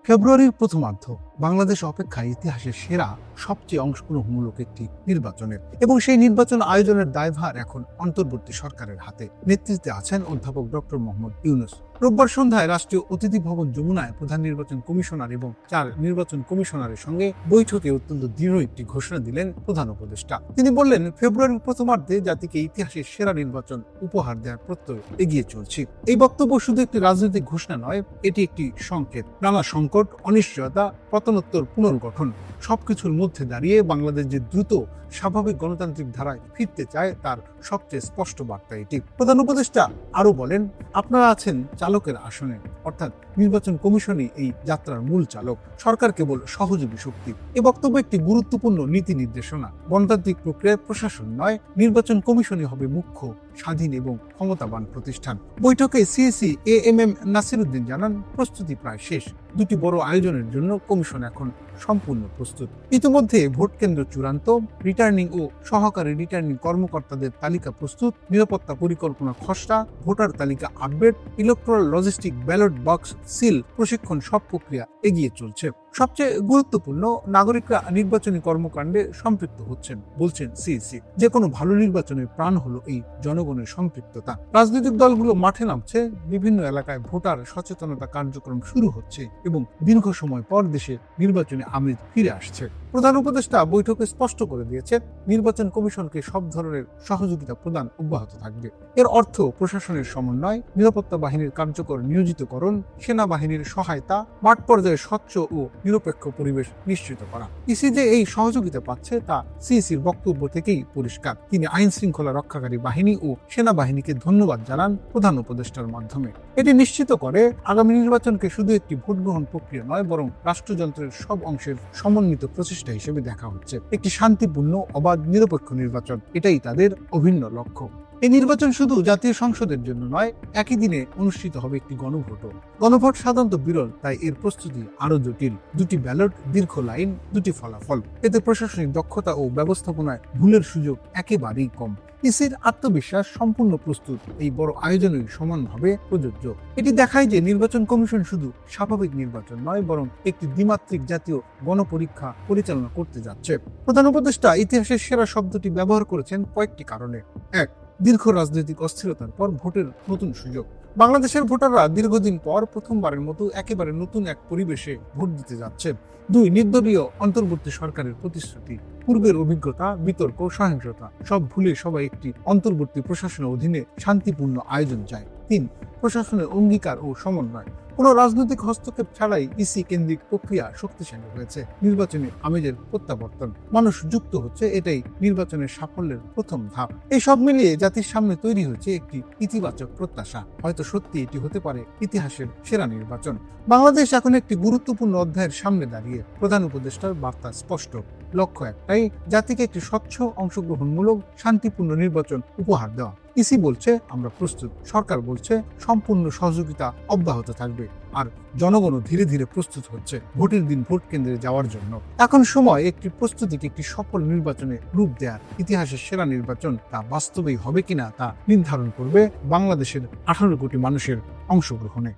ফেব্রুয়ারির প্রথমার্ধ বাংলাদেশ অপেক্ষায় ইতিহাসের সেরা সবচেয়ে অংশগ্রহণমূলক একটি নির্বাচনের, এবং সেই নির্বাচন আয়োজনের দায়ভার এখন অন্তর্বর্তী সরকারের হাতে। নেতৃত্বে আছেন অধ্যাপক ডক্টর মোহাম্মদ ইউনূস। রোববার সন্ধ্যায় রাষ্ট্রীয় অতিথি ভবন যমুনায় প্রধান নির্বাচন কমিশনার এবং 4 নির্বাচন কমিশনারের সঙ্গে বৈঠকে অত্যন্ত দৃঢ় একটি ঘোষণা দিলেন প্রধান উপদেষ্টা। তিনি বললেন, ফেব্রুয়ারির প্রথমার্ধে জাতিকে ইতিহাসের সেরা নির্বাচন উপহার দেওয়ার প্রত্যয় এগিয়ে চলছি। এই বক্তব্য শুধু একটি রাজনৈতিক ঘোষণা নয়, এটি একটি সংকেত। নানা সংকট, অনিশ্চয়তা, পতনোত্তর পুনর্গঠন সবকিছুর মধ্যে দাঁড়িয়ে বাংলাদেশ যে দ্রুত স্বাভাবিক গণতান্ত্রিক ধারায় ফিরতে চায় তার সবচেয়ে স্পষ্ট বার্তা এটি। প্রধান উপদেষ্টা আরো বলেন, আপনারা আছেন চালকের আসনে, অর্থাৎ নির্বাচন কমিশনই এই যাত্রার মূল চালক, সরকার কেবল সহযোগী শক্তি। এই বক্তব্য একটি গুরুত্বপূর্ণ নীতি নির্দেশনা। গণতান্ত্রিক প্রক্রিয়ায় প্রশাসন নয়, নির্বাচন কমিশনই হবে মুখ্য, স্বাধীন এবং ক্ষমতাবান প্রতিষ্ঠান। বৈঠকে সিএসি এএমএম নাসিরউদ্দিন জানান, প্রস্তুতি প্রায় শেষ। দুটি বড় আয়োজনের জন্য কমিশন এখন সম্পূর্ণ প্রস্তুত। ইতিমধ্যে ভোট কেন্দ্র চূড়ান্ত, রিটার্নিং ও সহকারী রিটার্নিং কর্মকর্তাদের তালিকা প্রস্তুত, নিরাপত্তা পরিকল্পনা খসড়া, ভোটার তালিকা update, electoral logistic ballot box seal প্রশিক্ষণ সব প্রক্রিয়া এগিয়ে চলছে। সবচেয়ে গুরুত্বপূর্ণ, নাগরিকরা নির্বাচনী কর্মকাণ্ডে সম্পৃক্ত হচ্ছেন, বলছেন সিইসি। যে কোনো ভালো নির্বাচনের প্রাণ হলো এই জনগণের সম্পৃক্ততা। রাজনৈতিক দলগুলো মাঠে নামছে, বিভিন্ন এলাকায় ভোটার সচেতনতা কার্যক্রম শুরু হচ্ছে এবং দীর্ঘ সময় পর দেশে নির্বাচনী আমেজ ফিরে আসছে। প্রধান উপদেষ্টা বৈঠকে স্পষ্ট করে দিয়েছে, নির্বাচন কমিশনকে সব ধরনের সহযোগিতা প্রদান অব্যাহত থাকবে। এর অর্থ প্রশাসনের সমন্বয়, নিরাপত্তা বাহিনীর কার্যকর নিয়োজিতকরণ, সেনাবাহিনীর সহায়তা, মাঠ পর্যায়ে স্বচ্ছ ও নিরপেক্ষ পরিবেশ নিশ্চিত করা। ইসি যে এই সহযোগিতা পাচ্ছে তা সিইসির বক্তব্য থেকেই পরিষ্কার। তিনি আইন শৃঙ্খলা রক্ষাকারী বাহিনী ও সেনাবাহিনীকে ধন্যবাদ জানান প্রধান উপদেষ্টার মাধ্যমে। এটি নিশ্চিত করে আগামী নির্বাচনকে শুধু একটি ভোট গ্রহণ প্রক্রিয়া নয়, বরং রাষ্ট্রযন্ত্রের সব অংশের সমন্বিত প্রচেষ্টা হিসেবে দেখা হচ্ছে। একটি শান্তিপূর্ণ, অবাধ, নিরপেক্ষ নির্বাচন, এটাই তাদের অভিন্ন লক্ষ্য। এই নির্বাচন শুধু জাতীয় সংসদের জন্য নয়, একই দিনে অনুষ্ঠিত হবে একটি গণভোটও। গণভোট সাধারণত বিরল, তাই এর প্রস্তুতি আরো জটিল। দুটি ব্যালট, দীর্ঘ লাইন, দুটি ফলাফল। এতে প্রশাসনিক দক্ষতা ও ব্যবস্থাপনায় ভুলের সুযোগ একেবারেই কম। ইসির আত্মবিশ্বাস, সম্পূর্ণ প্রস্তুত, এই বড় আয়োজনই সমানভাবে প্রযোজ্য। এটি দেখায় যে নির্বাচন কমিশন শুধু স্বাভাবিক নির্বাচন নয়, বরং একটি দ্বিমাত্রিক জাতীয় গণপরীক্ষা পরিচালনা করতে যাচ্ছে। প্রধান উপদেষ্টা ইতিহাসের সেরা শব্দটি ব্যবহার করেছেন কয়েকটি কারণে। 1. দীর্ঘ রাজনৈতিক অস্থিরতার পর ভোটের নতুন সুযোগ। বাংলাদেশের ভোটাররা দীর্ঘদিন পর প্রথমবারের মতো একেবারে নতুন এক পরিবেশে ভোট দিতে যাচ্ছে। 2. নির্দলীয় অন্তর্বর্তী সরকারের প্রতিশ্রুতি। পূর্বের অভিজ্ঞতা, বিতর্ক, সহিংসতা সব ভুলে সবাই একটি অন্তর্বর্তী প্রশাসনের অধীনে শান্তিপূর্ণ আয়োজন চায়। 3. প্রশাসনের অঙ্গীকার ও সমন্বয়। কোন রাজনৈতিক হস্তক্ষেপ ছাড়াই ইসি কেন্দ্রিক প্রক্রিয়া শক্তিশালী হয়েছে। নির্বাচনী আমেজের প্রত্যাবর্তন, মানুষ যুক্ত হচ্ছে, এটাই নির্বাচনের সাফল্যের প্রথম ধাপ। এই সব মিলিয়ে জাতির সামনে তৈরি হয়েছে একটি ইতিবাচক প্রত্যাশা। হয়তো সত্যি এটি হতে পারে ইতিহাসের সেরা নির্বাচন। বাংলাদেশ এখন একটি গুরুত্বপূর্ণ অধ্যায়ের সামনে দাঁড়িয়ে। প্রধান উপদেষ্টার বার্তা স্পষ্ট, লক্ষ্য একটাই, জাতিকে একটি স্বচ্ছ, অংশগ্রহণমূলক, শান্তিপূর্ণ নির্বাচন উপহার দেওয়া। ইসি বলছে আমরা প্রস্তুত, সরকার বলছে সম্পূর্ণ সহযোগিতা অব্যাহত থাকবে, আর জনগণও ধীরে ধীরে প্রস্তুত হচ্ছে ভোটের দিন ভোট কেন্দ্রে যাওয়ার জন্য। এখন সময় একটি প্রস্তুতিকে একটি সফল নির্বাচনে রূপ দেওয়ার। ইতিহাসের সেরা নির্বাচন তা বাস্তবেই হবে কিনা তা নির্ধারণ করবে বাংলাদেশের 18 কোটি মানুষের অংশগ্রহণে।